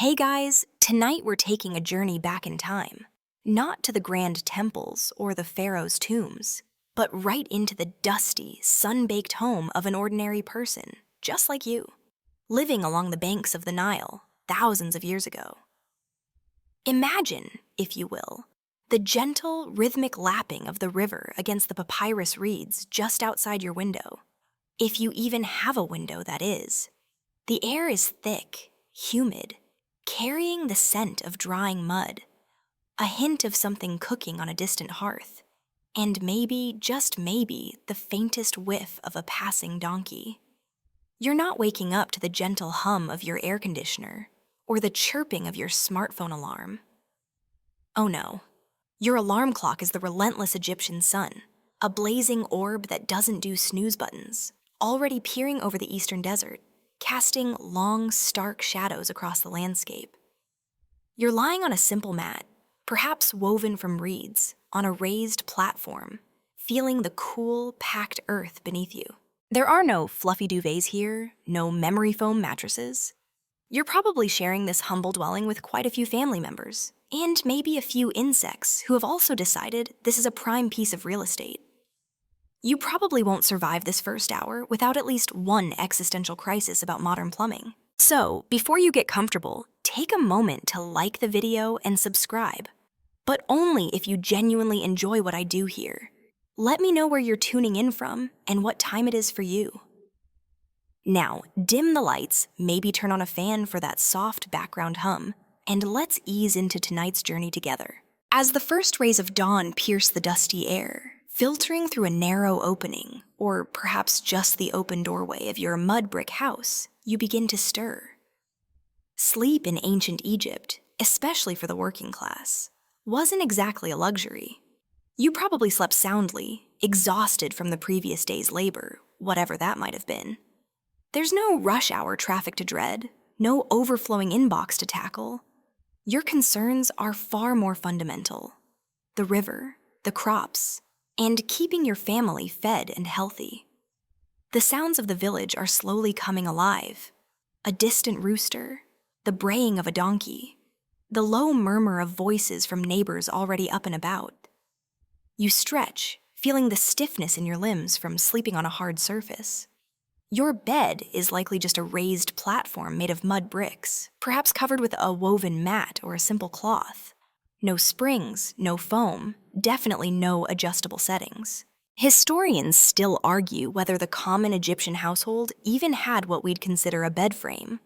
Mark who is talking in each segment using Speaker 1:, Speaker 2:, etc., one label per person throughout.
Speaker 1: Hey guys, tonight we're taking a journey back in time. Not to the grand temples or the pharaoh's tombs, but right into the dusty, sun-baked home of an ordinary person, just like you, living along the banks of the Nile thousands of years ago. Imagine, if you will, the gentle, rhythmic lapping of the river against the papyrus reeds just outside your window. If you even have a window, that is. The air is thick, humid, carrying the scent of drying mud, a hint of something cooking on a distant hearth, and maybe, just maybe, the faintest whiff of a passing donkey. You're not waking up to the gentle hum of your air conditioner or the chirping of your smartphone alarm. Oh no, your alarm clock is the relentless Egyptian sun, a blazing orb that doesn't do snooze buttons, already peering over the eastern desert, casting long, stark shadows across the landscape. You're lying on a simple mat, perhaps woven from reeds, on a raised platform, feeling the cool, packed earth beneath you. There are no fluffy duvets here, no memory foam mattresses. You're probably sharing this humble dwelling with quite a few family members, and maybe a few insects who have also decided this is a prime piece of real estate. You probably won't survive this first hour without at least one existential crisis about modern plumbing. So, before you get comfortable, take a moment to like the video and subscribe. But only if you genuinely enjoy what I do here. Let me know where you're tuning in from and what time it is for you. Now, dim the lights, maybe turn on a fan for that soft background hum, and let's ease into tonight's journey together. As the first rays of dawn pierce the dusty air, filtering through a narrow opening, or perhaps just the open doorway of your mud brick house, you begin to stir. Sleep in ancient Egypt, especially for the working class, wasn't exactly a luxury. You probably slept soundly, exhausted from the previous day's labor, whatever that might have been. There's no rush hour traffic to dread, no overflowing inbox to tackle. Your concerns are far more fundamental. The river, the crops, and keeping your family fed and healthy. The sounds of the village are slowly coming alive. A distant rooster, the braying of a donkey, the low murmur of voices from neighbors already up and about. You stretch, feeling the stiffness in your limbs from sleeping on a hard surface. Your bed is likely just a raised platform made of mud bricks, perhaps covered with a woven mat or a simple cloth. No springs, no foam, definitely no adjustable settings. Historians still argue whether the common Egyptian household even had what we'd consider a bed frame,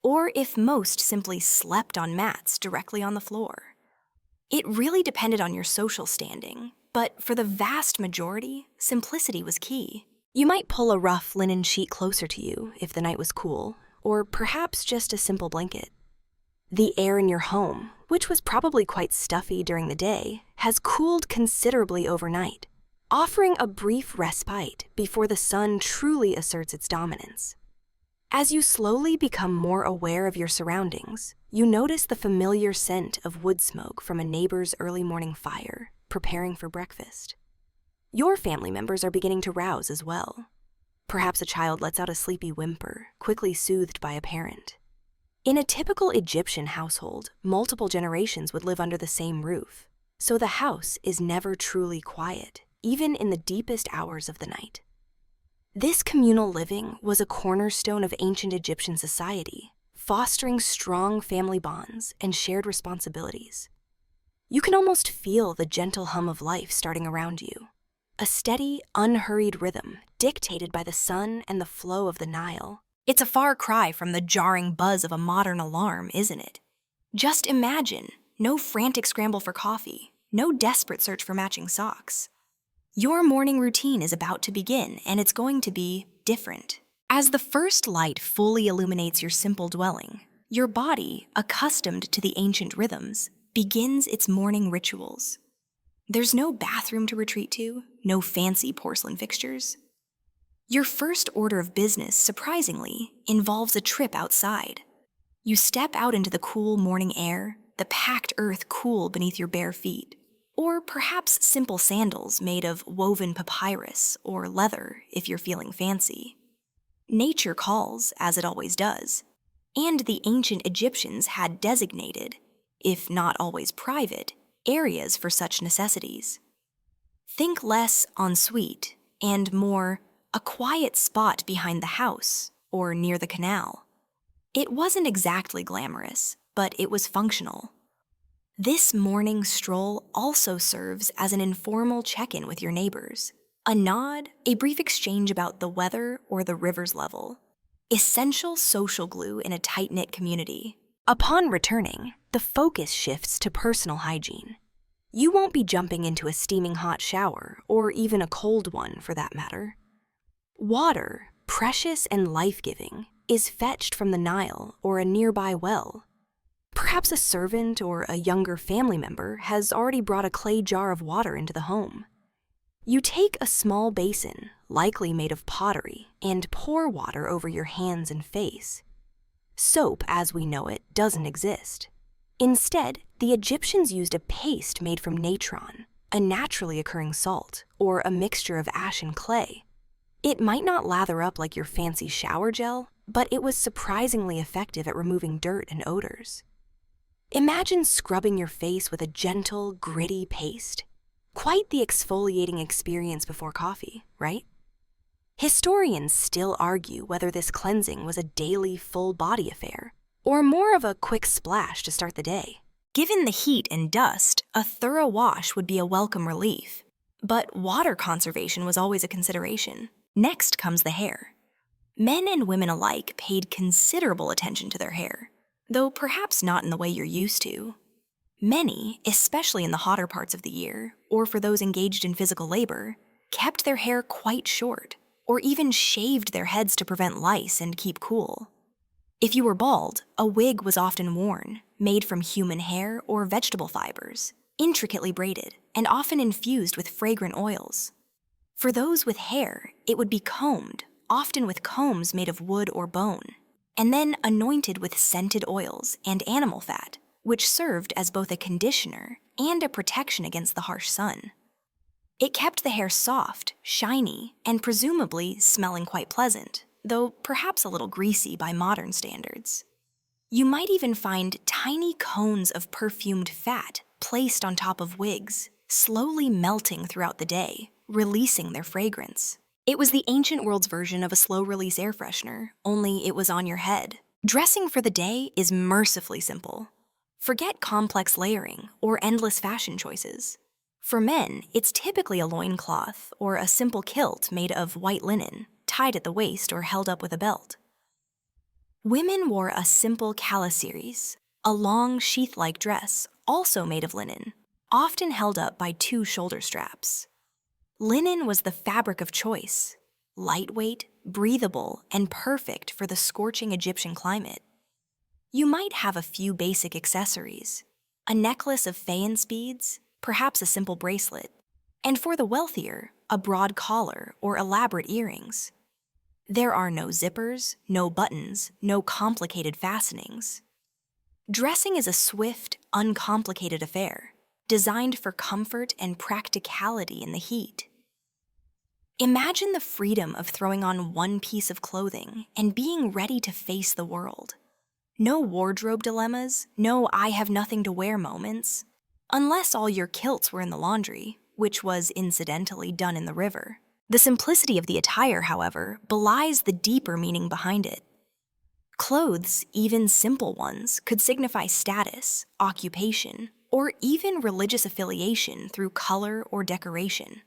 Speaker 1: or if most simply slept on mats directly on the floor. It really depended on your social standing, but for the vast majority, simplicity was key. You might pull a rough linen sheet closer to you if the night was cool, or perhaps just a simple blanket. The air in your home, which was probably quite stuffy during the day, has cooled considerably overnight, offering a brief respite before the sun truly asserts its dominance. As you slowly become more aware of your surroundings, you notice the familiar scent of wood smoke from a neighbor's early morning fire, preparing for breakfast. Your family members are beginning to rouse as well. Perhaps a child lets out a sleepy whimper, quickly soothed by a parent. In a typical Egyptian household, multiple generations would live under the same roof, so the house is never truly quiet, even in the deepest hours of the night. This communal living was a cornerstone of ancient Egyptian society, fostering strong family bonds and shared responsibilities. You can almost feel the gentle hum of life starting around you, a steady, unhurried rhythm dictated by the sun and the flow of the Nile. It's a far cry from the jarring buzz of a modern alarm, isn't it? Just imagine, no frantic scramble for coffee, no desperate search for matching socks. Your morning routine is about to begin, and it's going to be different. As the first light fully illuminates your simple dwelling, your body, accustomed to the ancient rhythms, begins its morning rituals. There's no bathroom to retreat to, no fancy porcelain fixtures. Your first order of business, surprisingly, involves a trip outside. You step out into the cool morning air, the packed earth cool beneath your bare feet, or perhaps simple sandals made of woven papyrus or leather if you're feeling fancy. Nature calls, as it always does. And the ancient Egyptians had designated, if not always private, areas for such necessities. Think less ensuite and more a quiet spot behind the house or near the canal. It wasn't exactly glamorous, but it was functional. This morning stroll also serves as an informal check-in with your neighbors. A nod, a brief exchange about the weather or the river's level. Essential social glue in a tight-knit community. Upon returning, the focus shifts to personal hygiene. You won't be jumping into a steaming hot shower, or even a cold one for that matter. Water, precious and life-giving, is fetched from the Nile or a nearby well. Perhaps a servant or a younger family member has already brought a clay jar of water into the home. You take a small basin, likely made of pottery, and pour water over your hands and face. Soap, as we know it, doesn't exist. Instead, the Egyptians used a paste made from natron, a naturally occurring salt, or a mixture of ash and clay. It might not lather up like your fancy shower gel, but it was surprisingly effective at removing dirt and odors. Imagine scrubbing your face with a gentle, gritty paste. Quite the exfoliating experience before coffee, right? Historians still argue whether this cleansing was a daily, full-body affair, or more of a quick splash to start the day. Given the heat and dust, a thorough wash would be a welcome relief. But water conservation was always a consideration. Next comes the hair. Men and women alike paid considerable attention to their hair, though perhaps not in the way you're used to. Many, especially in the hotter parts of the year, or for those engaged in physical labor, kept their hair quite short, or even shaved their heads to prevent lice and keep cool. If you were bald, a wig was often worn, made from human hair or vegetable fibers, intricately braided, and often infused with fragrant oils. For those with hair, it would be combed, often with combs made of wood or bone, and then anointed with scented oils and animal fat, which served as both a conditioner and a protection against the harsh sun. It kept the hair soft, shiny, and presumably smelling quite pleasant, though perhaps a little greasy by modern standards. You might even find tiny cones of perfumed fat placed on top of wigs, slowly melting throughout the day, releasing their fragrance. It was the ancient world's version of a slow-release air freshener, only it was on your head. Dressing for the day is mercifully simple. Forget complex layering or endless fashion choices. For men, it's typically a loincloth or a simple kilt made of white linen, tied at the waist or held up with a belt. Women wore a simple calaseries, a long sheath-like dress, also made of linen, often held up by 2 shoulder straps. Linen was the fabric of choice, lightweight, breathable, and perfect for the scorching Egyptian climate. You might have a few basic accessories, a necklace of faience beads, perhaps a simple bracelet, and for the wealthier, a broad collar or elaborate earrings. There are no zippers, no buttons, no complicated fastenings. Dressing is a swift, uncomplicated affair, designed for comfort and practicality in the heat. Imagine the freedom of throwing on one piece of clothing and being ready to face the world. No wardrobe dilemmas, no I have nothing to wear moments, unless all your kilts were in the laundry, which was incidentally done in the river. The simplicity of the attire, however, belies the deeper meaning behind it. Clothes, even simple ones, could signify status, occupation, or even religious affiliation through color or decoration.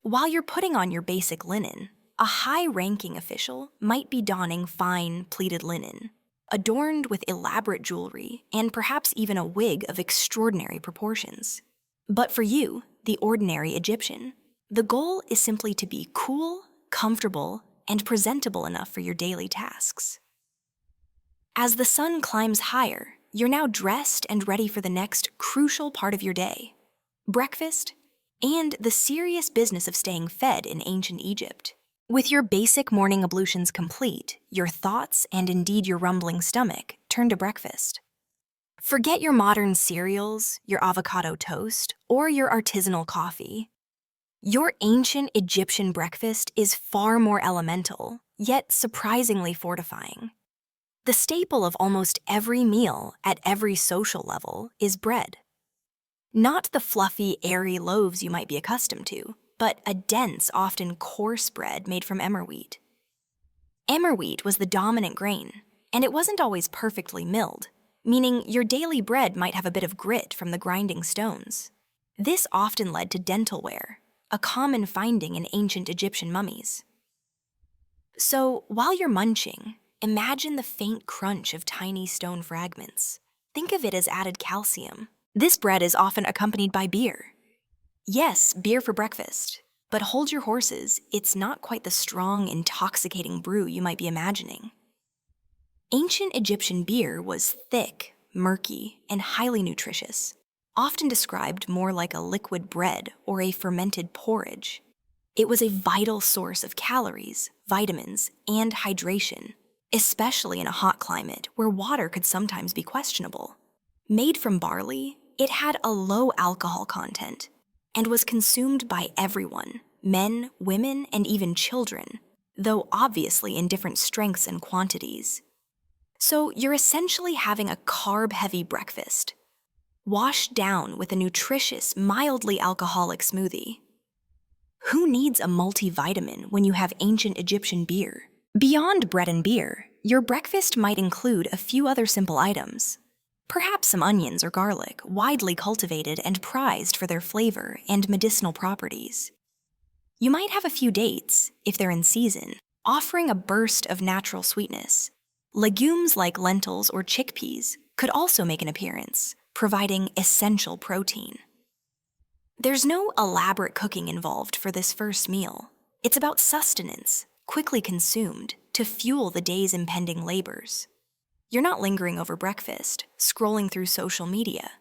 Speaker 1: While you're putting on your basic linen, a high-ranking official might be donning fine, pleated linen, adorned with elaborate jewelry and perhaps even a wig of extraordinary proportions. But for you, the ordinary Egyptian, the goal is simply to be cool, comfortable, and presentable enough for your daily tasks. As the sun climbs higher, you're now dressed and ready for the next crucial part of your day, breakfast, and the serious business of staying fed in ancient Egypt. With your basic morning ablutions complete, your thoughts, and indeed your rumbling stomach, turn to breakfast. Forget your modern cereals, your avocado toast, or your artisanal coffee. Your ancient Egyptian breakfast is far more elemental, yet surprisingly fortifying. The staple of almost every meal at every social level is bread. Not the fluffy, airy loaves you might be accustomed to, but a dense, often coarse bread made from emmer wheat. Emmer wheat was the dominant grain, and it wasn't always perfectly milled, meaning your daily bread might have a bit of grit from the grinding stones. This often led to dental wear, a common finding in ancient Egyptian mummies. So, while you're munching, imagine the faint crunch of tiny stone fragments. Think of it as added calcium. This bread is often accompanied by beer. Yes, beer for breakfast. But hold your horses, it's not quite the strong, intoxicating brew you might be imagining. Ancient Egyptian beer was thick, murky, and highly nutritious, often described more like a liquid bread or a fermented porridge. It was a vital source of calories, vitamins, and hydration, especially in a hot climate where water could sometimes be questionable. Made from barley, it had a low alcohol content and was consumed by everyone, men, women, and even children, though obviously in different strengths and quantities. So you're essentially having a carb-heavy breakfast, washed down with a nutritious, mildly alcoholic smoothie. Who needs a multivitamin when you have ancient Egyptian beer? Beyond bread and beer, your breakfast might include a few other simple items. Perhaps some onions or garlic, widely cultivated and prized for their flavor and medicinal properties. You might have a few dates, if they're in season, offering a burst of natural sweetness. Legumes like lentils or chickpeas could also make an appearance, providing essential protein. There's no elaborate cooking involved for this first meal. It's about sustenance, quickly consumed, to fuel the day's impending labors. You're not lingering over breakfast, scrolling through social media.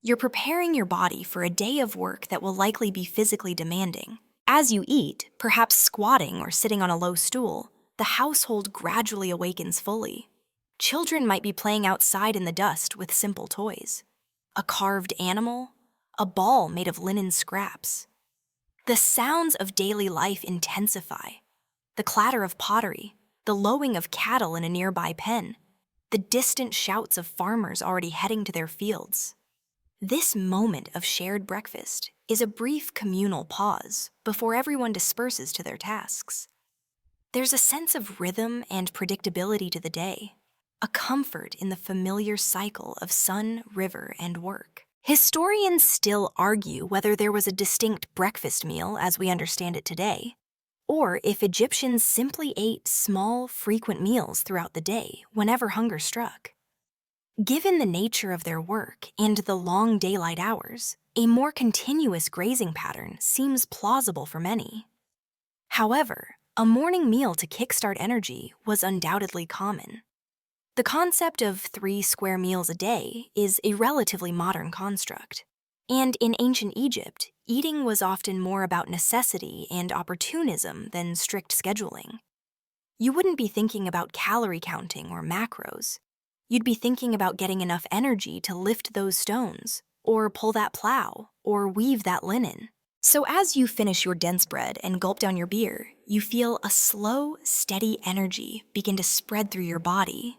Speaker 1: You're preparing your body for a day of work that will likely be physically demanding. As you eat, perhaps squatting or sitting on a low stool, the household gradually awakens fully. Children might be playing outside in the dust with simple toys. A carved animal, a ball made of linen scraps. The sounds of daily life intensify. The clatter of pottery, the lowing of cattle in a nearby pen, the distant shouts of farmers already heading to their fields. This moment of shared breakfast is a brief communal pause before everyone disperses to their tasks. There's a sense of rhythm and predictability to the day, a comfort in the familiar cycle of sun, river, and work. Historians still argue whether there was a distinct breakfast meal as we understand it today, or if Egyptians simply ate small, frequent meals throughout the day whenever hunger struck. Given the nature of their work and the long daylight hours, a more continuous grazing pattern seems plausible for many. However, a morning meal to kickstart energy was undoubtedly common. The concept of 3 square meals a day is a relatively modern construct. And in ancient Egypt, eating was often more about necessity and opportunism than strict scheduling. You wouldn't be thinking about calorie counting or macros. You'd be thinking about getting enough energy to lift those stones, or pull that plow, or weave that linen. So as you finish your dense bread and gulp down your beer, you feel a slow, steady energy begin to spread through your body.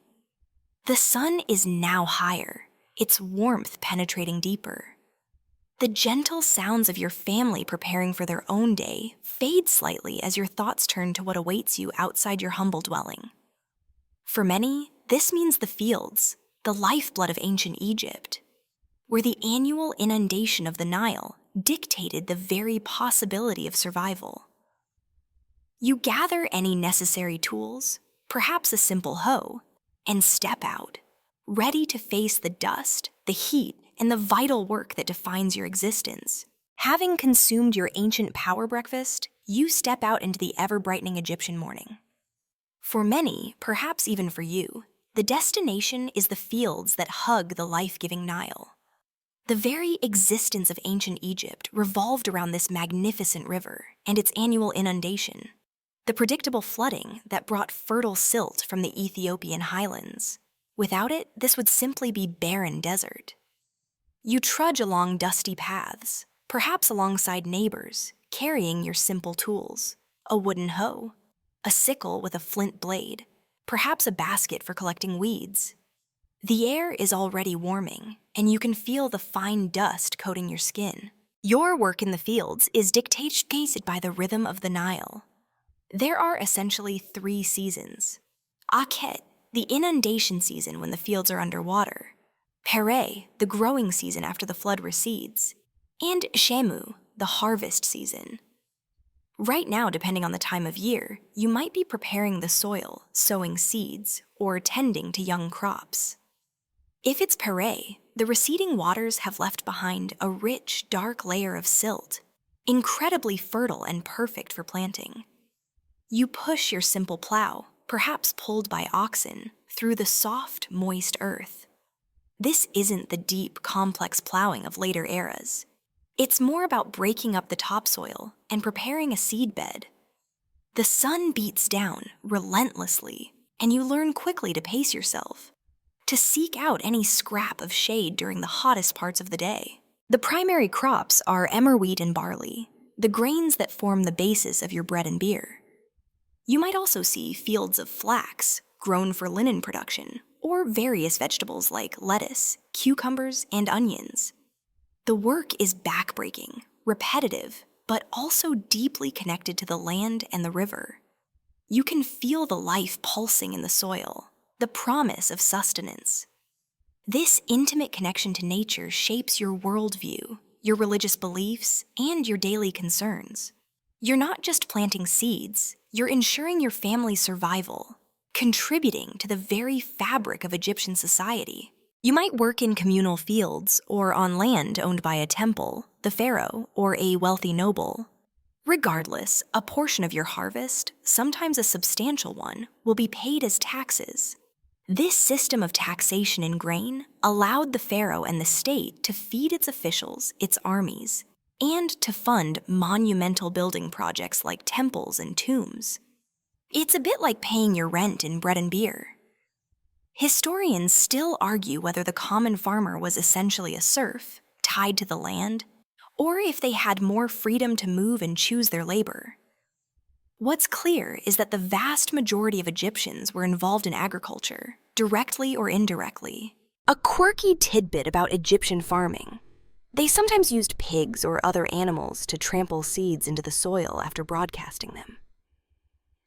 Speaker 1: The sun is now higher, its warmth penetrating deeper. The gentle sounds of your family preparing for their own day fade slightly as your thoughts turn to what awaits you outside your humble dwelling. For many, this means the fields, the lifeblood of ancient Egypt, where the annual inundation of the Nile dictated the very possibility of survival. You gather any necessary tools, perhaps a simple hoe, and step out, ready to face the dust, the heat, and the vital work that defines your existence. Having consumed your ancient power breakfast, you step out into the ever-brightening Egyptian morning. For many, perhaps even for you, the destination is the fields that hug the life-giving Nile. The very existence of ancient Egypt revolved around this magnificent river and its annual inundation, the predictable flooding that brought fertile silt from the Ethiopian highlands. Without it, this would simply be barren desert. You trudge along dusty paths, perhaps alongside neighbors, carrying your simple tools, a wooden hoe, a sickle with a flint blade, perhaps a basket for collecting weeds. The air is already warming, and you can feel the fine dust coating your skin. Your work in the fields is dictated by the rhythm of the Nile. There are essentially 3 seasons. Akhet, the inundation season when the fields are underwater. Pere, the growing season after the flood recedes. And Shemu, the harvest season. Right now, depending on the time of year, you might be preparing the soil, sowing seeds, or tending to young crops. If it's Pere, the receding waters have left behind a rich, dark layer of silt, incredibly fertile and perfect for planting. You push your simple plow, perhaps pulled by oxen, through the soft, moist earth. This isn't the deep, complex plowing of later eras. It's more about breaking up the topsoil and preparing a seed bed. The sun beats down relentlessly, and you learn quickly to pace yourself, to seek out any scrap of shade during the hottest parts of the day. The primary crops are emmer wheat and barley, the grains that form the basis of your bread and beer. You might also see fields of flax, grown for linen production, or various vegetables like lettuce, cucumbers, and onions. The work is backbreaking, repetitive, but also deeply connected to the land and the river. You can feel the life pulsing in the soil, the promise of sustenance. This intimate connection to nature shapes your worldview, your religious beliefs, and your daily concerns. You're not just planting seeds, you're ensuring your family's survival, contributing to the very fabric of Egyptian society. You might work in communal fields or on land owned by a temple, the pharaoh, or a wealthy noble. Regardless, a portion of your harvest, sometimes a substantial one, will be paid as taxes. This system of taxation in grain allowed the pharaoh and the state to feed its officials, its armies, and to fund monumental building projects like temples and tombs. It's a bit like paying your rent in bread and beer. Historians still argue whether the common farmer was essentially a serf, tied to the land, or if they had more freedom to move and choose their labor. What's clear is that the vast majority of Egyptians were involved in agriculture, directly or indirectly. A quirky tidbit about Egyptian farming. They sometimes used pigs or other animals to trample seeds into the soil after broadcasting them.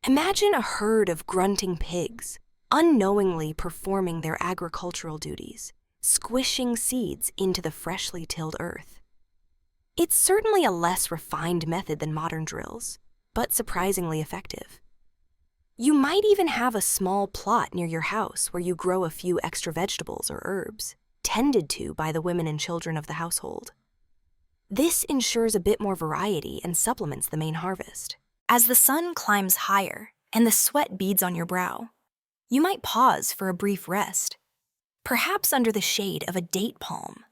Speaker 1: Imagine a herd of grunting pigs, unknowingly performing their agricultural duties, squishing seeds into the freshly tilled earth. It's certainly a less refined method than modern drills, but surprisingly effective. You might even have a small plot near your house where you grow a few extra vegetables or herbs, tended to by the women and children of the household. This ensures a bit more variety and supplements the main harvest. As the sun climbs higher and the sweat beads on your brow, you might pause for a brief rest, perhaps under the shade of a date palm.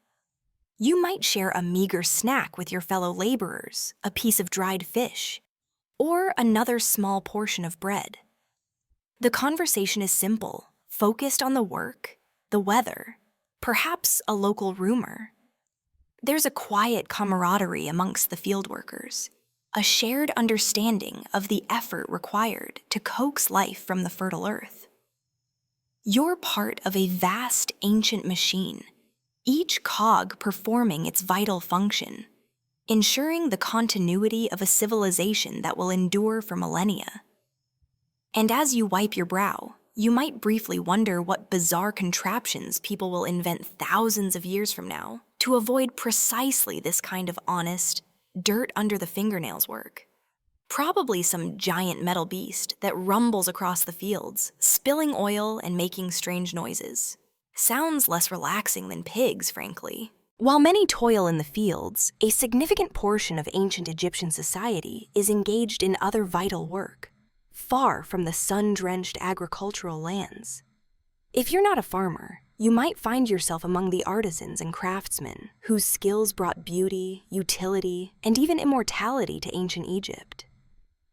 Speaker 1: You might share a meager snack with your fellow laborers, a piece of dried fish, or another small portion of bread. The conversation is simple, focused on the work, the weather, perhaps a local rumor. There's a quiet camaraderie amongst the field workers, a shared understanding of the effort required to coax life from the fertile earth. You're part of a vast ancient machine, each cog performing its vital function, ensuring the continuity of a civilization that will endure for millennia. And as you wipe your brow, you might briefly wonder what bizarre contraptions people will invent thousands of years from now to avoid precisely this kind of honest, dirt under the fingernails work. Probably some giant metal beast that rumbles across the fields, spilling oil and making strange noises. Sounds less relaxing than pigs, frankly. While many toil in the fields, a significant portion of ancient Egyptian society is engaged in other vital work, far from the sun-drenched agricultural lands. If you're not a farmer, you might find yourself among the artisans and craftsmen whose skills brought beauty, utility, and even immortality to ancient Egypt.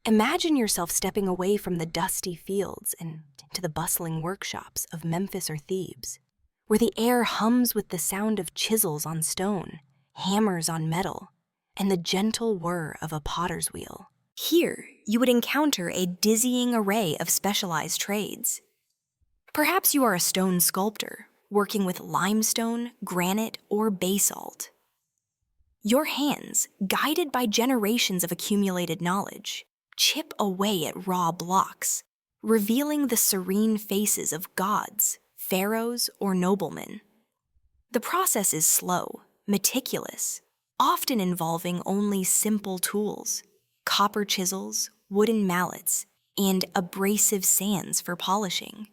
Speaker 1: Imagine yourself stepping away from the dusty fields and into the bustling workshops of Memphis or Thebes, where the air hums with the sound of chisels on stone, hammers on metal, and the gentle whir of a potter's wheel. Here, you would encounter a dizzying array of specialized trades. Perhaps you are a stone sculptor, working with limestone, granite, or basalt. Your hands, guided by generations of accumulated knowledge, chip away at raw blocks, revealing the serene faces of gods, pharaohs, or noblemen. The process is slow, meticulous, often involving only simple tools, copper chisels, wooden mallets, and abrasive sands for polishing.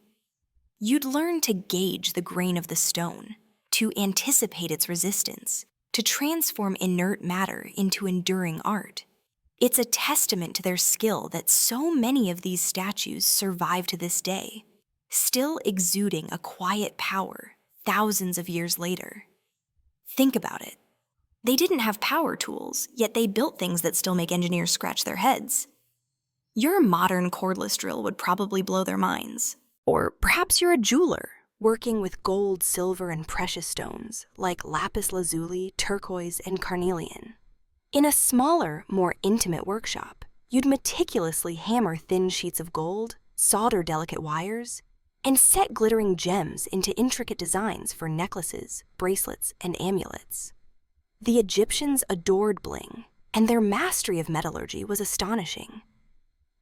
Speaker 1: You'd learn to gauge the grain of the stone, to anticipate its resistance, to transform inert matter into enduring art. It's a testament to their skill that so many of these statues survive to this day, still exuding a quiet power thousands of years later. Think about it. They didn't have power tools, yet they built things that still make engineers scratch their heads. Your modern cordless drill would probably blow their minds. Or perhaps you're a jeweler, working with gold, silver, and precious stones like lapis lazuli, turquoise, and carnelian. In a smaller, more intimate workshop, you'd meticulously hammer thin sheets of gold, solder delicate wires, and set glittering gems into intricate designs for necklaces, bracelets, and amulets. The Egyptians adored bling, and their mastery of metallurgy was astonishing.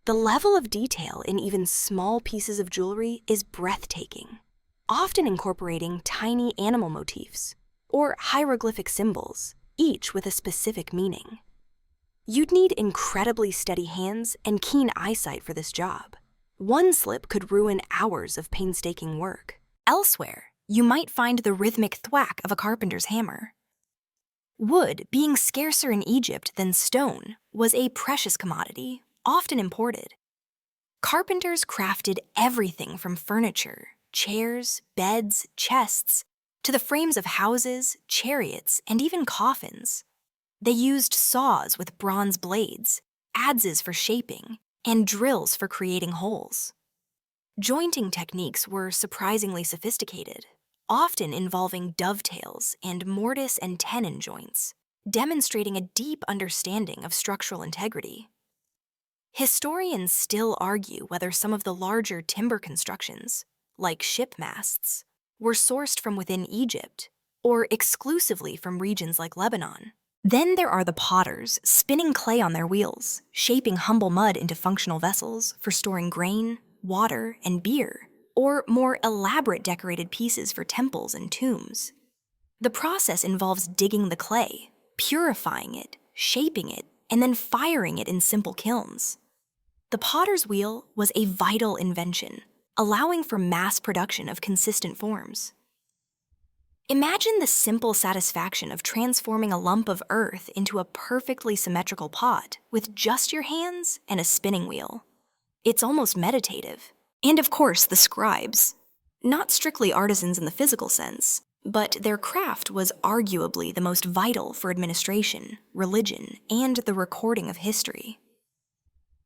Speaker 1: The level of detail in even small pieces of jewelry is breathtaking, often incorporating tiny animal motifs or hieroglyphic symbols, each with a specific meaning. You'd need incredibly steady hands and keen eyesight for this job. One slip could ruin hours of painstaking work. Elsewhere, you might find the rhythmic thwack of a carpenter's hammer. Wood, being scarcer in Egypt than stone, was a precious commodity, often imported. Carpenters crafted everything from furniture, chairs, beds, chests, to the frames of houses, chariots, and even coffins. They used saws with bronze blades, adzes for shaping, and drills for creating holes. Jointing techniques were surprisingly sophisticated, often involving dovetails and mortise and tenon joints, demonstrating a deep understanding of structural integrity. Historians still argue whether some of the larger timber constructions, like ship masts, were sourced from within Egypt or exclusively from regions like Lebanon. Then there are the potters, spinning clay on their wheels, shaping humble mud into functional vessels for storing grain, water, and beer, or more elaborate decorated pieces for temples and tombs. The process involves digging the clay, purifying it, shaping it, and then firing it in simple kilns. The potter's wheel was a vital invention, allowing for mass production of consistent forms. Imagine the simple satisfaction of transforming a lump of earth into a perfectly symmetrical pot with just your hands and a spinning wheel. It's almost meditative. And of course, the scribes. Not strictly artisans in the physical sense, but their craft was arguably the most vital for administration, religion, and the recording of history.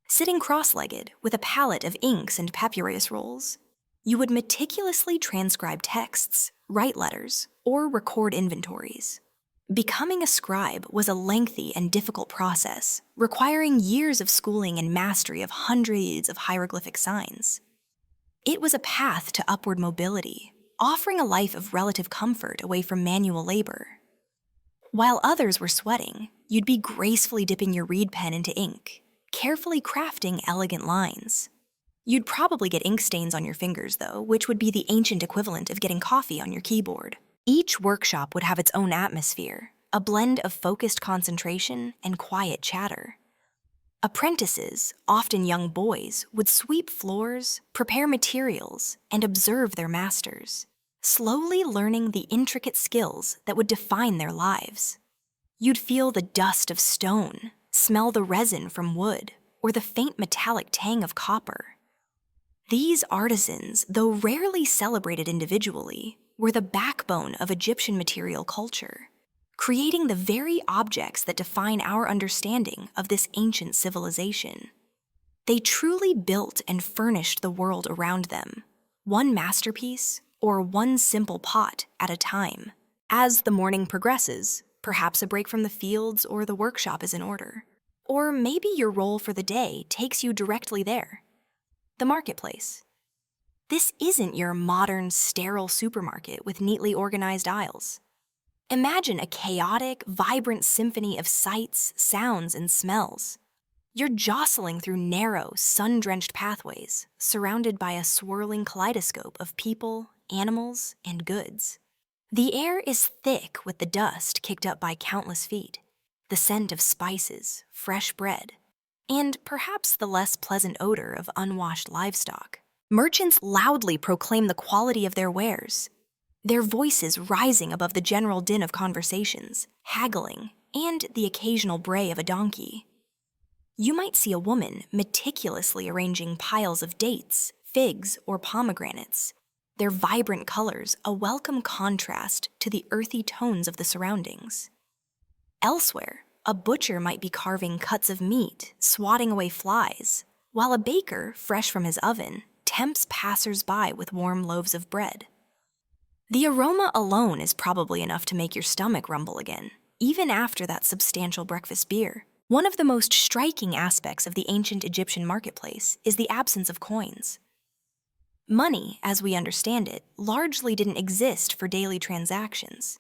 Speaker 1: Sitting cross-legged with a palette of inks and papyrus rolls, you would meticulously transcribe texts, write letters, or record inventories. Becoming a scribe was a lengthy and difficult process, requiring years of schooling and mastery of hundreds of hieroglyphic signs. It was a path to upward mobility, offering a life of relative comfort away from manual labor. While others were sweating, you'd be gracefully dipping your reed pen into ink, carefully crafting elegant lines. You'd probably get ink stains on your fingers, though, which would be the ancient equivalent of getting coffee on your keyboard. Each workshop would have its own atmosphere, a blend of focused concentration and quiet chatter. Apprentices, often young boys, would sweep floors, prepare materials, and observe their masters, slowly learning the intricate skills that would define their lives. You'd feel the dust of stone, smell the resin from wood, or the faint metallic tang of copper. These artisans, though rarely celebrated individually, were the backbone of Egyptian material culture, creating the very objects that define our understanding of this ancient civilization. They truly built and furnished the world around them, one masterpiece or one simple pot at a time. As the morning progresses, perhaps a break from the fields or the workshop is in order. Or maybe your role for the day takes you directly there. The marketplace. This isn't your modern, sterile supermarket with neatly organized aisles. Imagine a chaotic, vibrant symphony of sights, sounds, and smells. You're jostling through narrow, sun-drenched pathways, surrounded by a swirling kaleidoscope of people, animals, and goods. The air is thick with the dust kicked up by countless feet, the scent of spices, fresh bread, and perhaps the less pleasant odor of unwashed livestock. Merchants loudly proclaim the quality of their wares, their voices rising above the general din of conversations, haggling, and the occasional bray of a donkey. You might see a woman meticulously arranging piles of dates, figs, or pomegranates, their vibrant colors a welcome contrast to the earthy tones of the surroundings. Elsewhere, a butcher might be carving cuts of meat, swatting away flies, while a baker, fresh from his oven, tempts passers-by with warm loaves of bread. The aroma alone is probably enough to make your stomach rumble again, even after that substantial breakfast beer. One of the most striking aspects of the ancient Egyptian marketplace is the absence of coins. Money, as we understand it, largely didn't exist for daily transactions.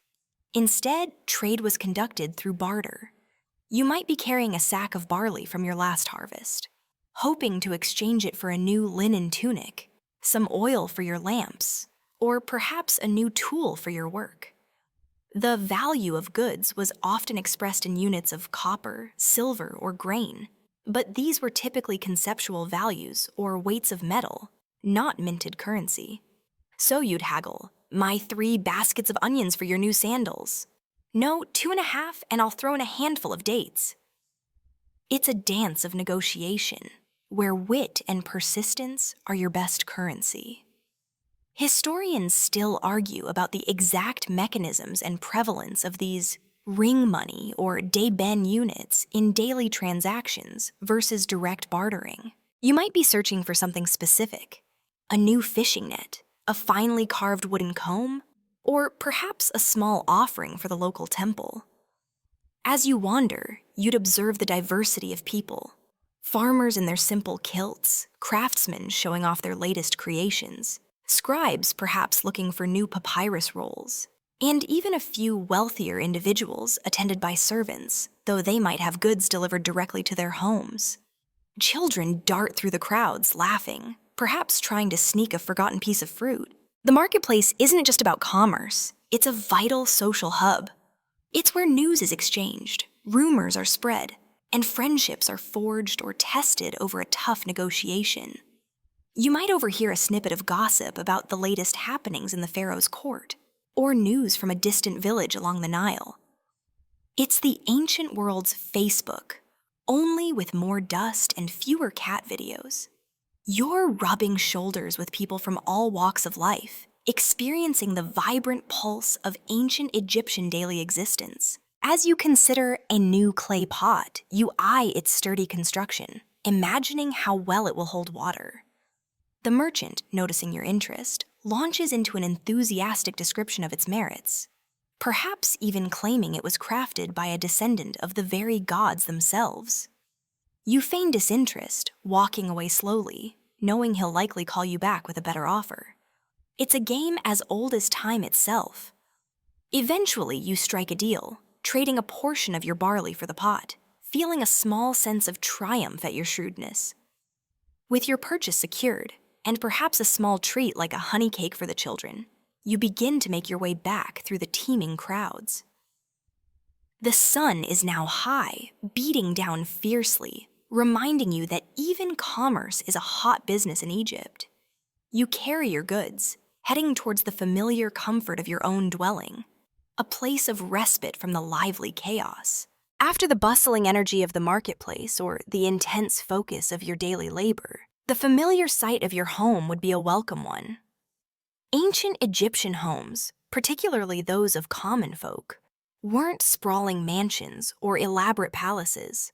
Speaker 1: Instead, trade was conducted through barter. You might be carrying a sack of barley from your last harvest, hoping to exchange it for a new linen tunic, some oil for your lamps, or perhaps a new tool for your work. The value of goods was often expressed in units of copper, silver, or grain, but these were typically conceptual values or weights of metal, not minted currency. So you'd haggle, "My 3 baskets of onions for your new sandals." "No, 2.5, and I'll throw in a handful of dates." It's a dance of negotiation, where wit and persistence are your best currency. Historians still argue about the exact mechanisms and prevalence of these ring money or deben units in daily transactions versus direct bartering. You might be searching for something specific: a new fishing net, a finely carved wooden comb, or perhaps a small offering for the local temple. As you wander, you'd observe the diversity of people: farmers in their simple kilts, craftsmen showing off their latest creations, scribes perhaps looking for new papyrus rolls, and even a few wealthier individuals attended by servants, though they might have goods delivered directly to their homes. Children dart through the crowds, laughing, perhaps trying to sneak a forgotten piece of fruit. The marketplace isn't just about commerce, it's a vital social hub. It's where news is exchanged, rumors are spread, and friendships are forged or tested over a tough negotiation. You might overhear a snippet of gossip about the latest happenings in the pharaoh's court, or news from a distant village along the Nile. It's the ancient world's Facebook, only with more dust and fewer cat videos. You're rubbing shoulders with people from all walks of life, experiencing the vibrant pulse of ancient Egyptian daily existence. As you consider a new clay pot, you eye its sturdy construction, imagining how well it will hold water. The merchant, noticing your interest, launches into an enthusiastic description of its merits, perhaps even claiming it was crafted by a descendant of the very gods themselves. You feign disinterest, walking away slowly, knowing he'll likely call you back with a better offer. It's a game as old as time itself. Eventually, you strike a deal, trading a portion of your barley for the pot, feeling a small sense of triumph at your shrewdness. With your purchase secured, and perhaps a small treat like a honey cake for the children, you begin to make your way back through the teeming crowds. The sun is now high, beating down fiercely, reminding you that even commerce is a hot business in Egypt. You carry your goods, heading towards the familiar comfort of your own dwelling, a place of respite from the lively chaos. After the bustling energy of the marketplace or the intense focus of your daily labor, the familiar sight of your home would be a welcome one. Ancient Egyptian homes, particularly those of common folk, weren't sprawling mansions or elaborate palaces.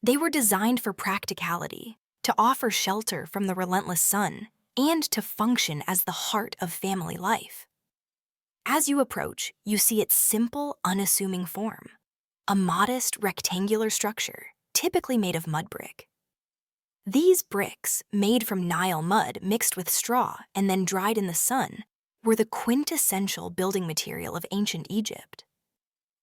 Speaker 1: They were designed for practicality, to offer shelter from the relentless sun, and to function as the heart of family life. As you approach, you see its simple, unassuming form, a modest, rectangular structure, typically made of mud brick. These bricks, made from Nile mud mixed with straw and then dried in the sun, were the quintessential building material of ancient Egypt.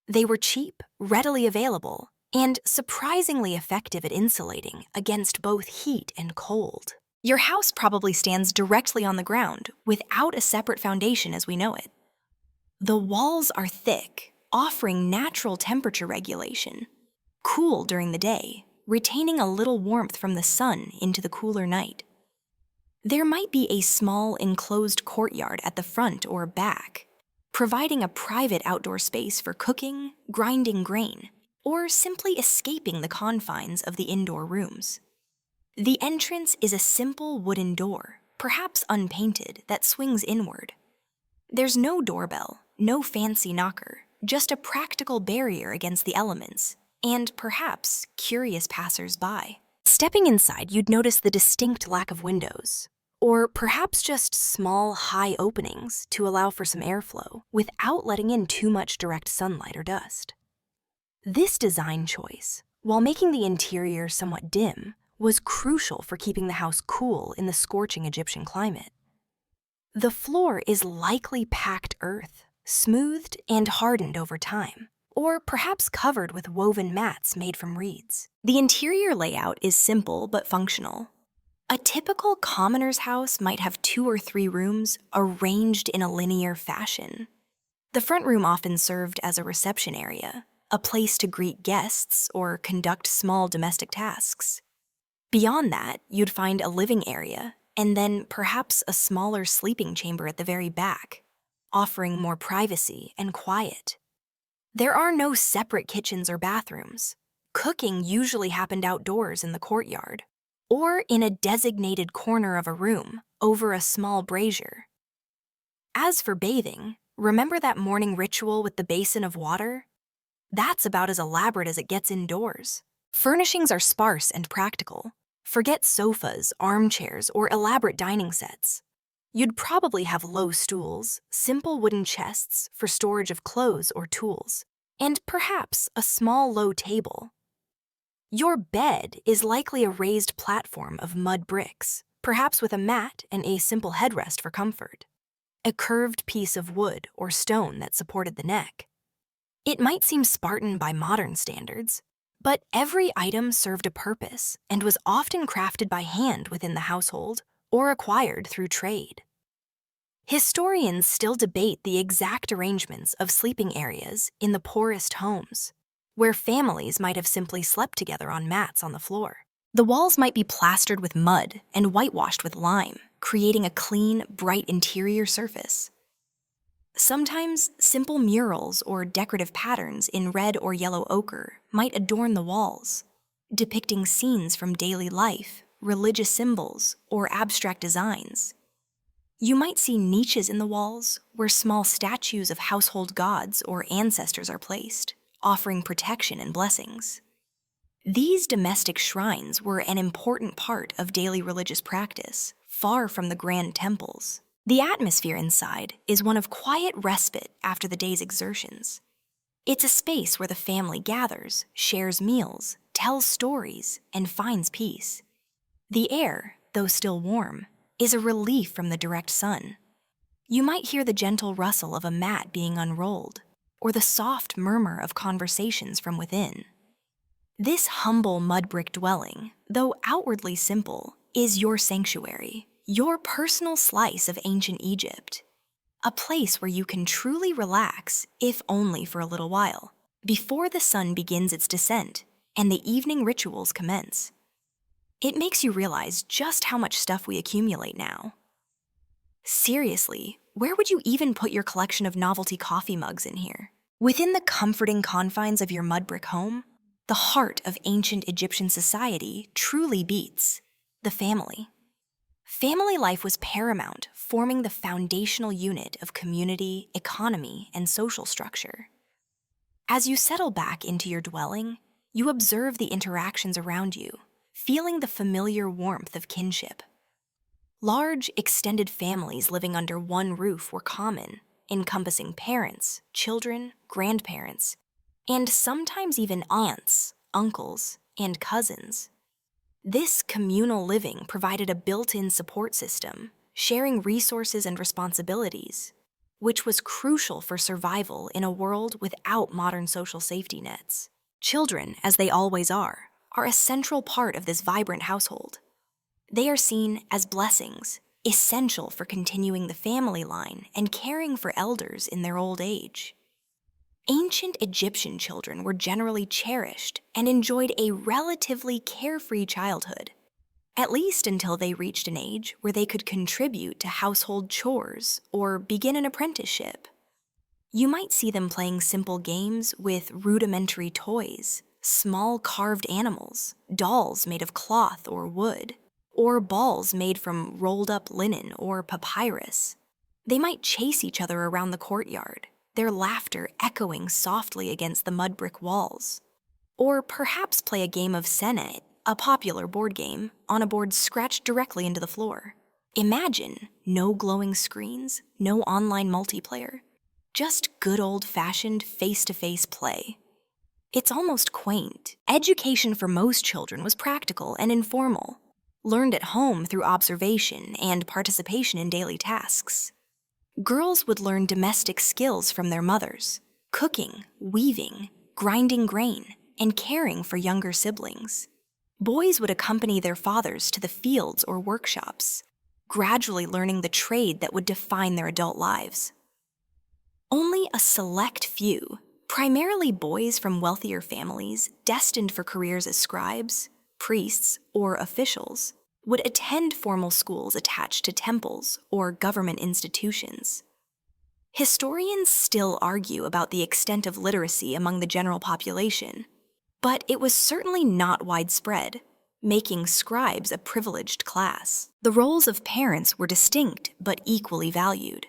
Speaker 1: They were cheap, readily available, and surprisingly effective at insulating against both heat and cold. Your house probably stands directly on the ground without a separate foundation as we know it. The walls are thick, offering natural temperature regulation, cool during the day, retaining a little warmth from the sun into the cooler night. There might be a small enclosed courtyard at the front or back, providing a private outdoor space for cooking, grinding grain, or simply escaping the confines of the indoor rooms. The entrance is a simple wooden door, perhaps unpainted, that swings inward. There's no doorbell, no fancy knocker, just a practical barrier against the elements, and perhaps curious passers-by. Stepping inside, you'd notice the distinct lack of windows, or perhaps just small, high openings to allow for some airflow without letting in too much direct sunlight or dust. This design choice, while making the interior somewhat dim, was crucial for keeping the house cool in the scorching Egyptian climate. The floor is likely packed earth, smoothed and hardened over time, or perhaps covered with woven mats made from reeds. The interior layout is simple but functional. A typical commoner's house might have 2 or 3 rooms arranged in a linear fashion. The front room often served as a reception area, a place to greet guests or conduct small domestic tasks. Beyond that, you'd find a living area, and then perhaps a smaller sleeping chamber at the very back, offering more privacy and quiet. There are no separate kitchens or bathrooms. Cooking usually happened outdoors in the courtyard, or in a designated corner of a room over a small brazier. As for bathing, remember that morning ritual with the basin of water? That's about as elaborate as it gets indoors. Furnishings are sparse and practical. Forget sofas, armchairs, or elaborate dining sets. You'd probably have low stools, simple wooden chests for storage of clothes or tools, and perhaps a small low table. Your bed is likely a raised platform of mud bricks, perhaps with a mat and a simple headrest for comfort. A curved piece of wood or stone that supported the neck. It might seem Spartan by modern standards, but every item served a purpose and was often crafted by hand within the household or acquired through trade. Historians still debate the exact arrangements of sleeping areas in the poorest homes, where families might have simply slept together on mats on the floor. The walls might be plastered with mud and whitewashed with lime, creating a clean, bright interior surface. Sometimes simple murals or decorative patterns in red or yellow ochre might adorn the walls, depicting scenes from daily life, religious symbols, or abstract designs. You might see niches in the walls where small statues of household gods or ancestors are placed, offering protection and blessings. These domestic shrines were an important part of daily religious practice, far from the grand temples. The atmosphere inside is one of quiet respite after the day's exertions. It's a space where the family gathers, shares meals, tells stories, and finds peace. The air, though still warm, is a relief from the direct sun. You might hear the gentle rustle of a mat being unrolled, or the soft murmur of conversations from within. This humble mud brick dwelling, though outwardly simple, is your sanctuary, your personal slice of ancient Egypt. A place where you can truly relax, if only for a little while, before the sun begins its descent and the evening rituals commence. It makes you realize just how much stuff we accumulate now. Seriously, where would you even put your collection of novelty coffee mugs in here? Within the comforting confines of your mud brick home, the heart of ancient Egyptian society truly beats: the family. Family life was paramount, forming the foundational unit of community, economy, and social structure. As you settle back into your dwelling, you observe the interactions around you, feeling the familiar warmth of kinship. Large, extended families living under one roof were common, encompassing parents, children, grandparents, and sometimes even aunts, uncles, and cousins. This communal living provided a built-in support system, sharing resources and responsibilities, which was crucial for survival in a world without modern social safety nets. Children, as they always are a central part of this vibrant household. They are seen as blessings, essential for continuing the family line and caring for elders in their old age. Ancient Egyptian children were generally cherished and enjoyed a relatively carefree childhood, at least until they reached an age where they could contribute to household chores or begin an apprenticeship. You might see them playing simple games with rudimentary toys, small carved animals, dolls made of cloth or wood, or balls made from rolled-up linen or papyrus. They might chase each other around the courtyard, their laughter echoing softly against the mud brick walls. Or perhaps play a game of Senet, a popular board game, on a board scratched directly into the floor. Imagine no glowing screens, no online multiplayer, just good old-fashioned face-to-face play. It's almost quaint. Education for most children was practical and informal, learned at home through observation and participation in daily tasks. Girls would learn domestic skills from their mothers, cooking, weaving, grinding grain, and caring for younger siblings. Boys would accompany their fathers to the fields or workshops, gradually learning the trade that would define their adult lives. Only a select few, primarily boys from wealthier families destined for careers as scribes, priests, or officials, would attend formal schools attached to temples or government institutions. Historians still argue about the extent of literacy among the general population, but it was certainly not widespread, making scribes a privileged class. The roles of parents were distinct but equally valued.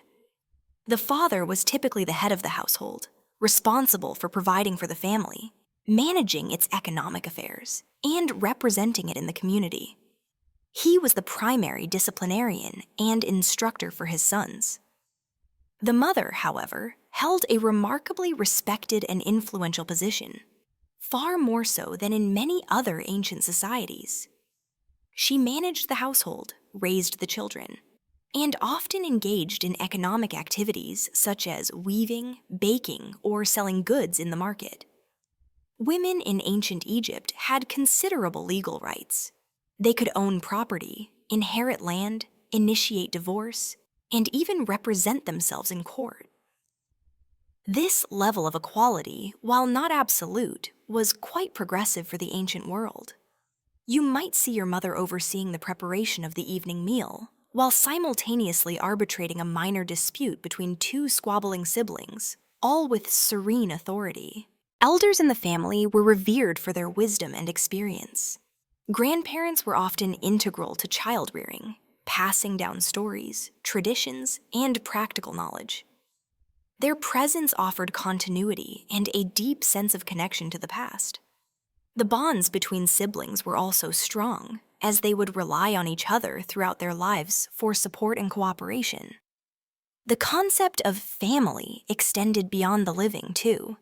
Speaker 1: The father was typically the head of the household, responsible for providing for the family, managing its economic affairs, and representing it in the community. He was the primary disciplinarian and instructor for his sons. The mother, however, held a remarkably respected and influential position, far more so than in many other ancient societies. She managed the household, raised the children, and often engaged in economic activities such as weaving, baking, or selling goods in the market. Women in ancient Egypt had considerable legal rights. They could own property, inherit land, initiate divorce, and even represent themselves in court. This level of equality, while not absolute, was quite progressive for the ancient world. You might see your mother overseeing the preparation of the evening meal, while simultaneously arbitrating a minor dispute between two squabbling siblings, all with serene authority. Elders in the family were revered for their wisdom and experience. Grandparents were often integral to child-rearing, passing down stories, traditions, and practical knowledge. Their presence offered continuity and a deep sense of connection to the past. The bonds between siblings were also strong, as they would rely on each other throughout their lives for support and cooperation. The concept of family extended beyond the living, too.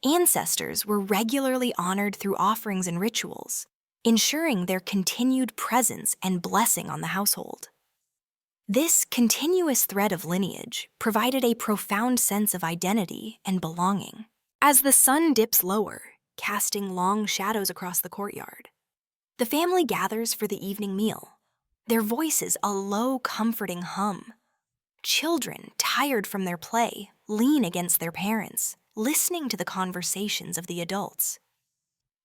Speaker 1: Ancestors were regularly honored through offerings and rituals, ensuring their continued presence and blessing on the household. This continuous thread of lineage provided a profound sense of identity and belonging. As the sun dips lower, casting long shadows across the courtyard, the family gathers for the evening meal, their voices a low, comforting hum. Children, tired from their play, lean against their parents, listening to the conversations of the adults.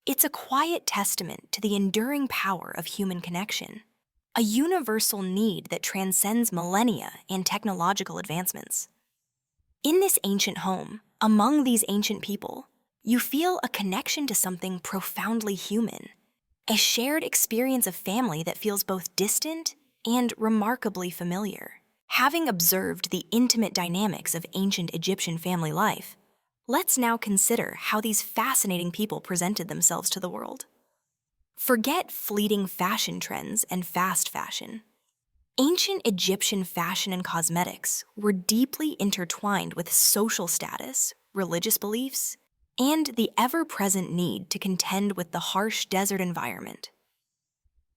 Speaker 1: It's a quiet testament to the enduring power of human connection, a universal need that transcends millennia and technological advancements. In this ancient home, among these ancient people, you feel a connection to something profoundly human, a shared experience of family that feels both distant and remarkably familiar. Having observed the intimate dynamics of ancient Egyptian family life, let's now consider how these fascinating people presented themselves to the world. Forget fleeting fashion trends and fast fashion. Ancient Egyptian fashion and cosmetics were deeply intertwined with social status, religious beliefs, and the ever-present need to contend with the harsh desert environment.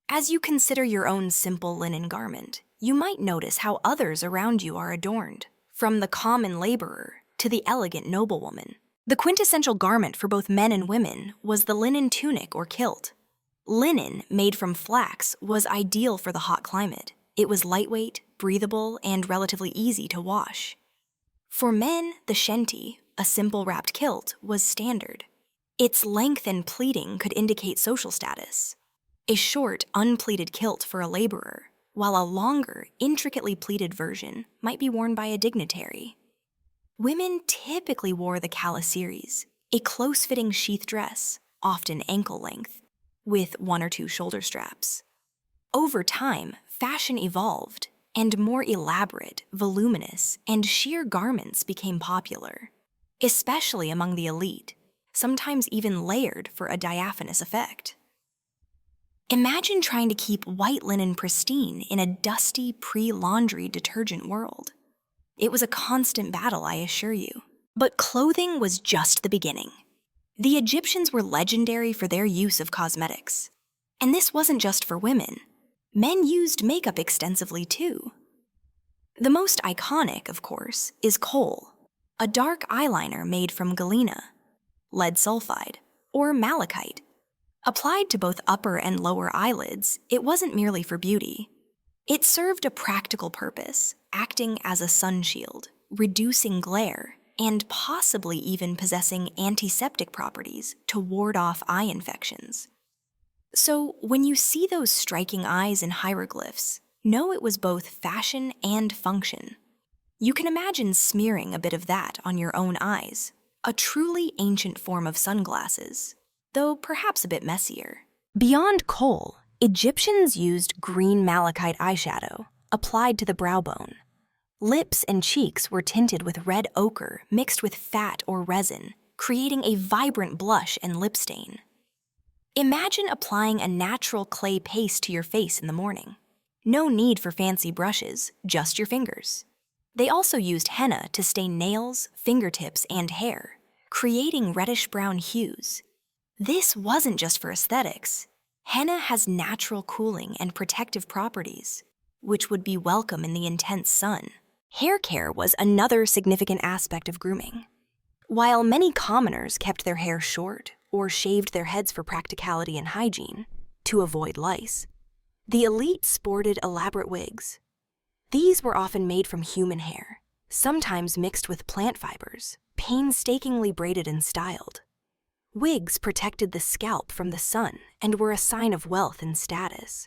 Speaker 1: As you consider your own simple linen garment, you might notice how others around you are adorned, from the common laborer to the elegant noblewoman. The quintessential garment for both men and women was the linen tunic or kilt. Linen, made from flax, was ideal for the hot climate. It was lightweight, breathable, and relatively easy to wash. For men, the shenty, a simple wrapped kilt, was standard. Its length and pleating could indicate social status. A short, unpleated kilt for a laborer, while a longer, intricately pleated version might be worn by a dignitary. Women typically wore the calaseries, a close-fitting sheath dress, often ankle-length, with 1 or 2 shoulder straps. Over time, fashion evolved, and more elaborate, voluminous, and sheer garments became popular, especially among the elite, sometimes even layered for a diaphanous effect. Imagine trying to keep white linen pristine in a dusty, pre-laundry detergent world. It was a constant battle, I assure you. But clothing was just the beginning. The Egyptians were legendary for their use of cosmetics. And this wasn't just for women. Men used makeup extensively too. The most iconic, of course, is kohl, a dark eyeliner made from galena, lead sulfide, or malachite. Applied to both upper and lower eyelids, it wasn't merely for beauty. It served a practical purpose, acting as a sun shield, reducing glare, and possibly even possessing antiseptic properties to ward off eye infections. So, when you see those striking eyes in hieroglyphs, know it was both fashion and function. You can imagine smearing a bit of that on your own eyes, a truly ancient form of sunglasses, though perhaps a bit messier. Beyond kohl, Egyptians used green malachite eyeshadow, applied to the brow bone. Lips and cheeks were tinted with red ochre mixed with fat or resin, creating a vibrant blush and lip stain. Imagine applying a natural clay paste to your face in the morning. No need for fancy brushes, just your fingers. They also used henna to stain nails, fingertips, and hair, creating reddish-brown hues. This wasn't just for aesthetics. Henna has natural cooling and protective properties, which would be welcome in the intense sun. Hair care was another significant aspect of grooming. While many commoners kept their hair short or shaved their heads for practicality and hygiene, to avoid lice, the elite sported elaborate wigs. These were often made from human hair, sometimes mixed with plant fibers, painstakingly braided and styled. Wigs protected the scalp from the sun and were a sign of wealth and status.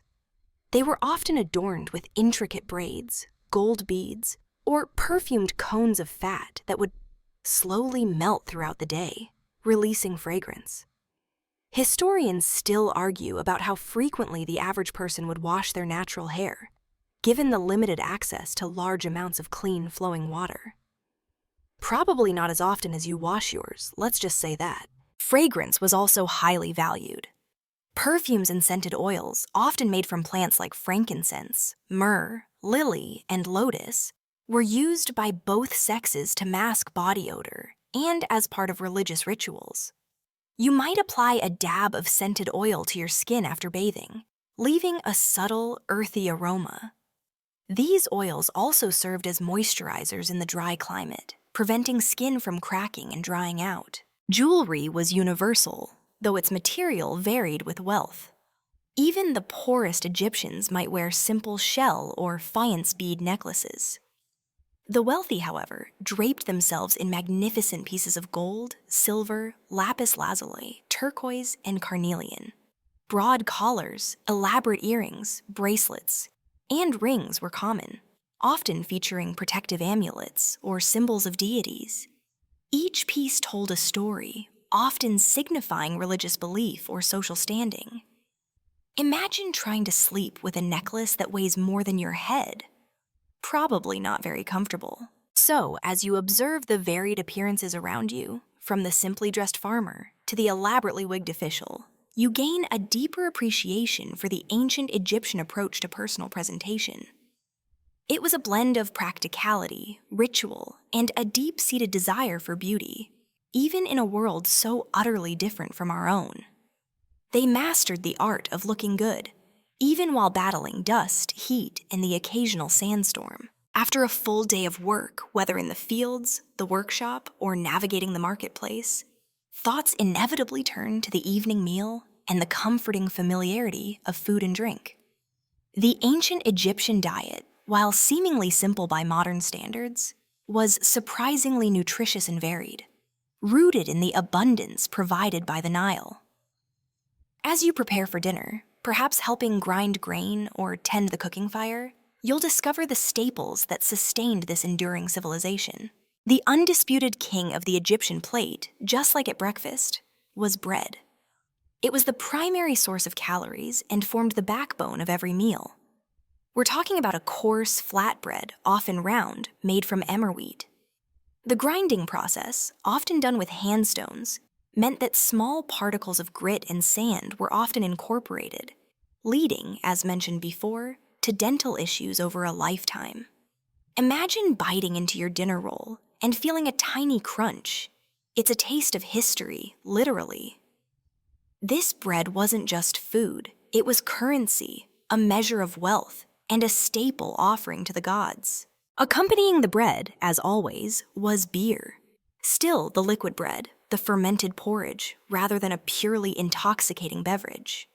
Speaker 1: They were often adorned with intricate braids, gold beads, or perfumed cones of fat that would slowly melt throughout the day, releasing fragrance. Historians still argue about how frequently the average person would wash their natural hair, given the limited access to large amounts of clean, flowing water. Probably not as often as you wash yours, let's just say that. Fragrance was also highly valued. Perfumes and scented oils, often made from plants like frankincense, myrrh, lily, and lotus, were used by both sexes to mask body odor and as part of religious rituals. You might apply a dab of scented oil to your skin after bathing, leaving a subtle, earthy aroma. These oils also served as moisturizers in the dry climate, preventing skin from cracking and drying out. Jewelry was universal, though its material varied with wealth. Even the poorest Egyptians might wear simple shell or faience bead necklaces. The wealthy, however, draped themselves in magnificent pieces of gold, silver, lapis lazuli, turquoise, and carnelian. Broad collars, elaborate earrings, bracelets, and rings were common, often featuring protective amulets or symbols of deities. Each piece told a story, often signifying religious belief or social standing. Imagine trying to sleep with a necklace that weighs more than your head. Probably not very comfortable. So, as you observe the varied appearances around you, from the simply dressed farmer to the elaborately wigged official, you gain a deeper appreciation for the ancient Egyptian approach to personal presentation. It was a blend of practicality, ritual, and a deep-seated desire for beauty, even in a world so utterly different from our own. They mastered the art of looking good, even while battling dust, heat, and the occasional sandstorm. After a full day of work, whether in the fields, the workshop, or navigating the marketplace, thoughts inevitably turn to the evening meal and the comforting familiarity of food and drink. The ancient Egyptian diet, while seemingly simple by modern standards, was surprisingly nutritious and varied, rooted in the abundance provided by the Nile. As you prepare for dinner, perhaps helping grind grain or tend the cooking fire, you'll discover the staples that sustained this enduring civilization. The undisputed king of the Egyptian plate, just like at breakfast, was bread. It was the primary source of calories and formed the backbone of every meal. We're talking about a coarse, flat bread, often round, made from emmer wheat. The grinding process, often done with handstones, meant that small particles of grit and sand were often incorporated, leading, as mentioned before, to dental issues over a lifetime. Imagine biting into your dinner roll and feeling a tiny crunch. It's a taste of history, literally. This bread wasn't just food, it was currency, a measure of wealth, and a staple offering to the gods. Accompanying the bread, as always, was beer. Still the liquid bread, the fermented porridge, rather than a purely intoxicating beverage.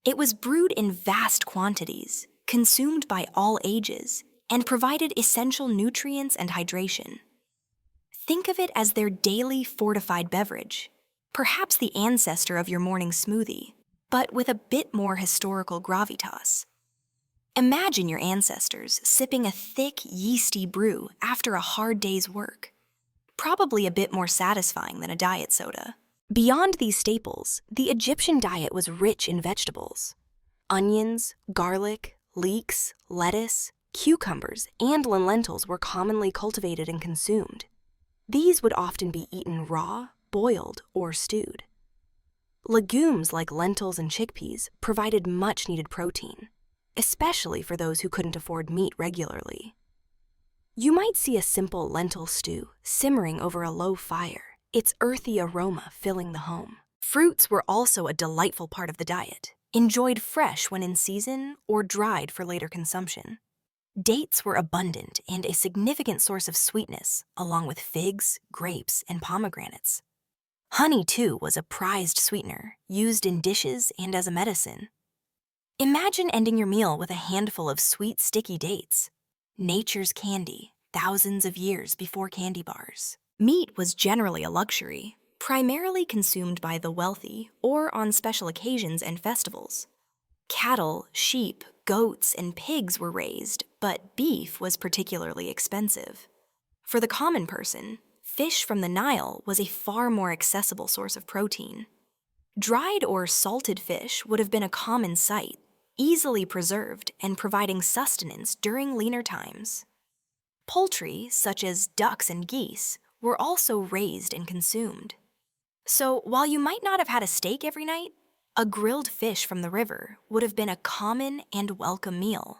Speaker 1: It was brewed in vast quantities, consumed by all ages, and provided essential nutrients and hydration. Think of it as their daily fortified beverage, perhaps the ancestor of your morning smoothie, but with a bit more historical gravitas. Imagine your ancestors sipping a thick, yeasty brew after a hard day's work, probably a bit more satisfying than a diet soda. Beyond these staples, the Egyptian diet was rich in vegetables. Onions, garlic, leeks, lettuce, cucumbers, and lentils were commonly cultivated and consumed. These would often be eaten raw, boiled, or stewed. Legumes like lentils and chickpeas provided much-needed protein, especially for those who couldn't afford meat regularly. You might see a simple lentil stew simmering over a low fire, its earthy aroma filling the home. Fruits were also a delightful part of the diet, enjoyed fresh when in season or dried for later consumption. Dates were abundant and a significant source of sweetness, along with figs, grapes, and pomegranates. Honey, too, was a prized sweetener, used in dishes and as a medicine. Imagine ending your meal with a handful of sweet, sticky dates. Nature's candy, thousands of years before candy bars. Meat was generally a luxury, primarily consumed by the wealthy or on special occasions and festivals. Cattle, sheep, goats, and pigs were raised, but beef was particularly expensive. For the common person, fish from the Nile was a far more accessible source of protein. Dried or salted fish would have been a common sight, easily preserved and providing sustenance during leaner times. Poultry, such as ducks and geese, were also raised and consumed. So while you might not have had a steak every night, a grilled fish from the river would have been a common and welcome meal.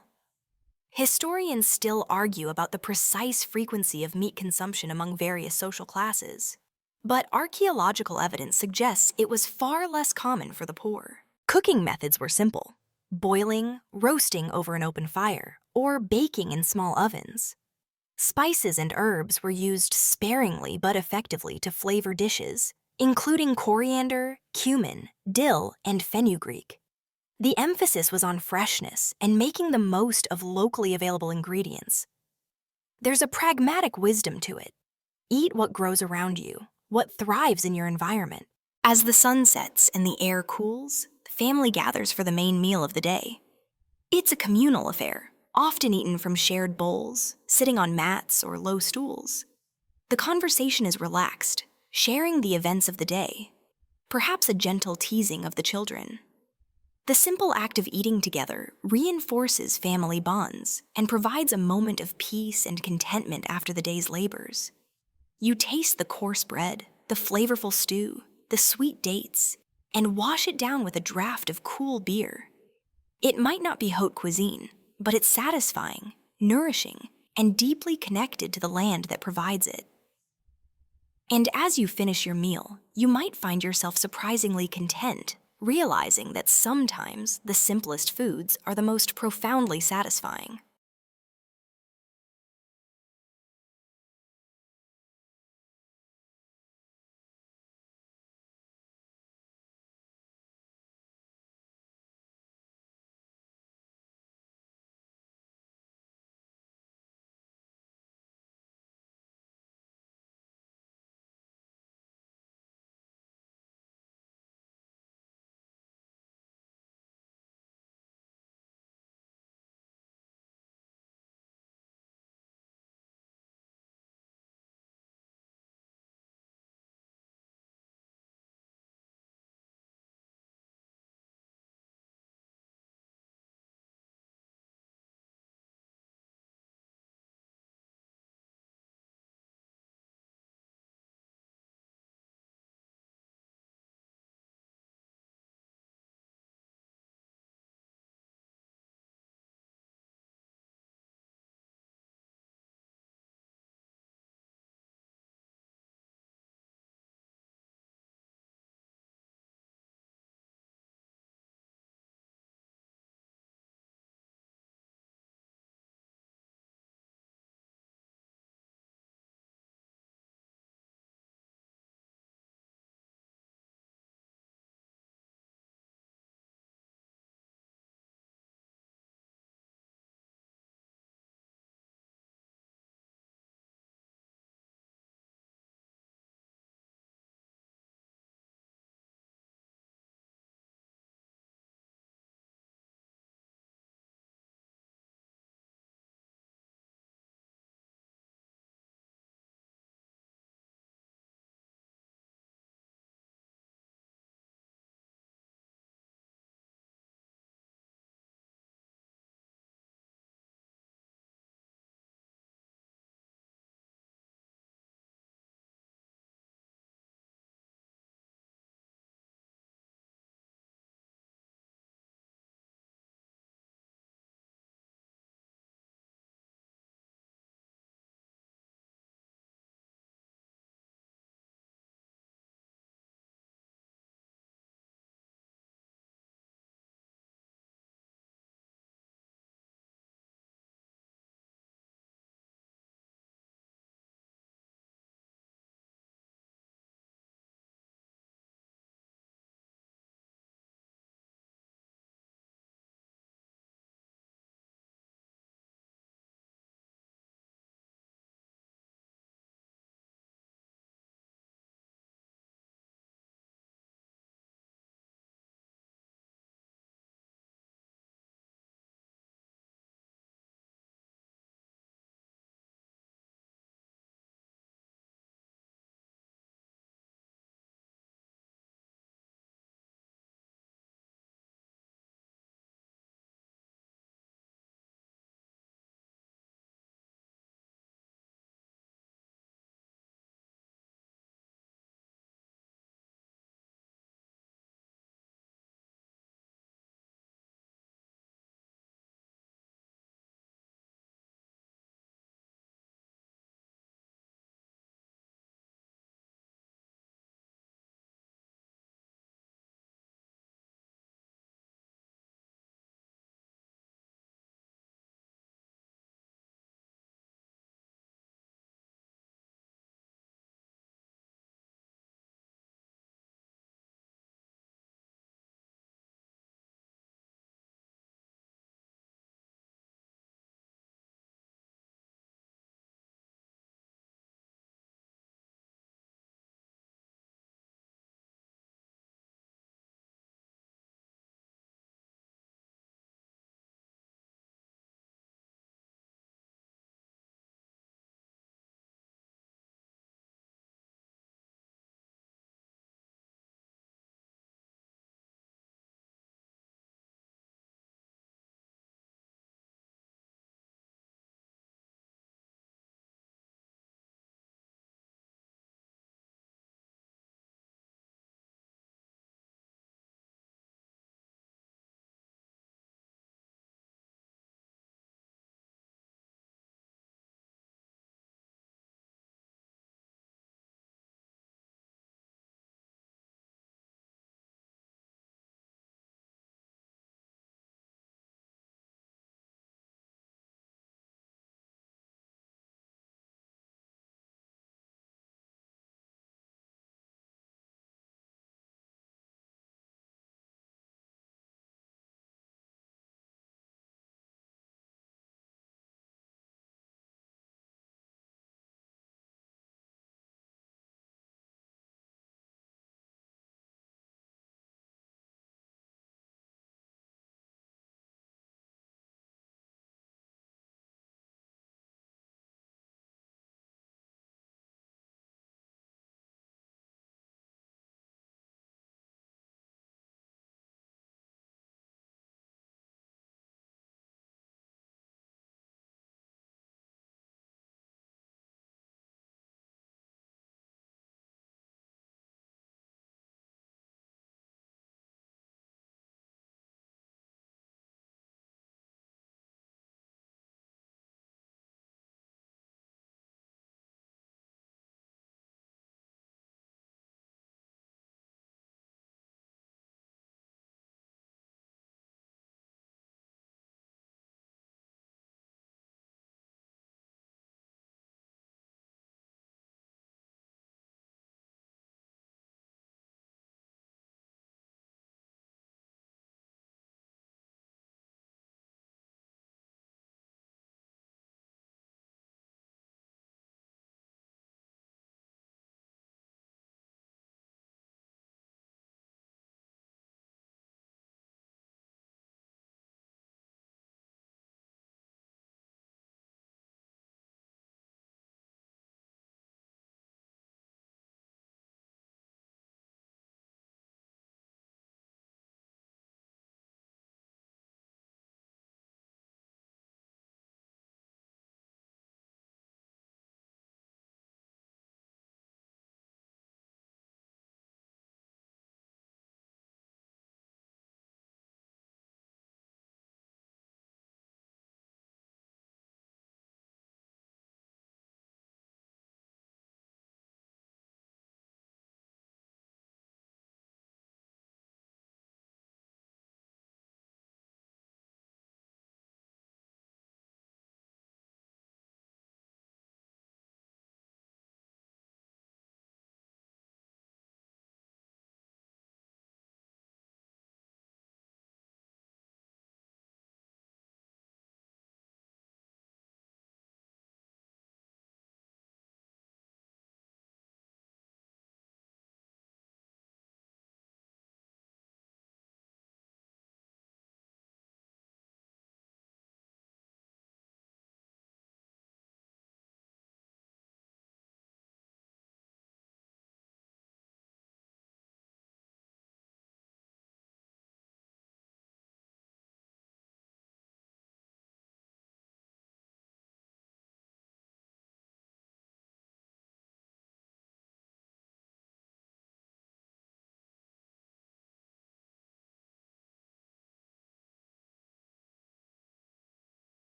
Speaker 1: Historians still argue about the precise frequency of meat consumption among various social classes, but archaeological evidence suggests it was far less common for the poor. Cooking methods were simple: boiling, roasting over an open fire, or baking in small ovens. Spices and herbs were used sparingly but effectively to flavor dishes, including coriander, cumin, dill, and fenugreek. The emphasis was on freshness and making the most of locally available ingredients. There's a pragmatic wisdom to it. Eat what grows around you, what thrives in your environment. As the sun sets and the air cools, the family gathers for the main meal of the day. It's a communal affair, often eaten from shared bowls, sitting on mats or low stools. The conversation is relaxed, sharing the events of the day, perhaps a gentle teasing of the children. The simple act of eating together reinforces family bonds and provides a moment of peace and contentment after the day's labors. You taste the coarse bread, the flavorful stew, the sweet dates, and wash it down with a draught of cool beer. It might not be haute cuisine, but it's satisfying, nourishing, and deeply connected to the land that provides it. And as you finish your meal, you might find yourself surprisingly content, realizing that sometimes the simplest foods are the most profoundly satisfying.